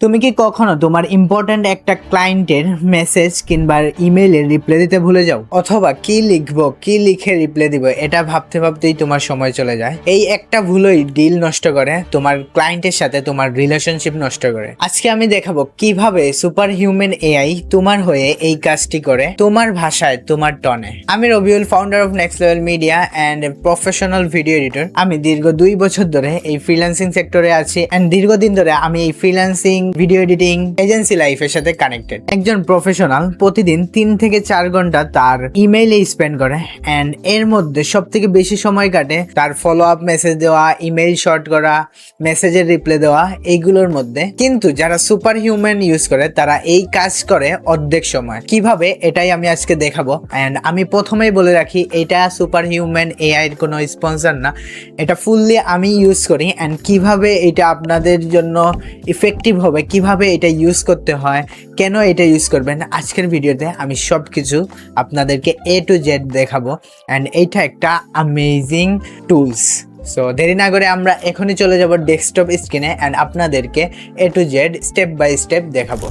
তুমি কি কখনো তোমার ইম্পর্ট্যান্ট একটা ক্লায়েন্টের মেসেজ কিংবা ইমেইলের রিপ্লাই দিতে ভুলে যাও, অথবা কি লিখবো, কি লিখে রিপ্লাই দিব, এটা ভাবতে ভাবতেই তোমার সময় চলে যায়। এই একটা ভুলই ডিল নষ্ট করে, তোমার ক্লায়েন্টের সাথে তোমার রিলেশনশিপ নষ্ট করে। আজকে আমি দেখাবো কিভাবে সুপার হিউম্যান এআই তোমার হয়ে এই কাজটি করে, তোমার ভাষায়, তোমার টনে। আমি Rabiul, founder of next level media and professional video editor. আমি দীর্ঘ 2 বছর ধরে এই ফ্রিল্যান্সিং সেক্টরে আছি অ্যান্ড দীর্ঘদিন ধরে আমি এই ফ্রিল্যান্সিং, ভিডিও এডিটিং, এজেন্সি লাইফের সাথে কানেক্টেড। একজন প্রফেশনাল প্রতিদিন 3 থেকে 4 ঘন্টা তার ইমেইলে স্পেন্ড করে অ্যান্ড এর মধ্যে সব থেকে বেশি সময় কাটে তার ফলো আপ মেসেজ দেওয়া, ইমেইল শর্ট করা, মেসেজের রিপ্লাই দেওয়া, এইগুলোর মধ্যে। কিন্তু যারা সুপার হিউম্যান ইউজ করে তারা এই কাজ করে অর্ধেক সময়। কিভাবে, এটাই আমি আজকে দেখাবো। অ্যান্ড আমি প্রথমেই বলে রাখি, এটা সুপার হিউম্যান এআই এর কোনো স্পন্সর না, এটা ফুললি আমি ইউজ করি। অ্যান্ড কিভাবে এটা আপনাদের জন্য ইফেক্টিভ হবে, কিভাবে এটা ইউজ করতে হয়, কেন এটা ইউজ করবেন, আজকের ভিডিওতে আমি সব কিছু আপনাদেরকে A to Z দেখাবো। অ্যান্ড এইটা একটা অ্যামেজিং টুলস। সো দেরি না করে আমরা এখনই চলে যাব ডেস্কটপ স্ক্রিনে অ্যান্ড আপনাদেরকে A to Z step by step দেখাবো।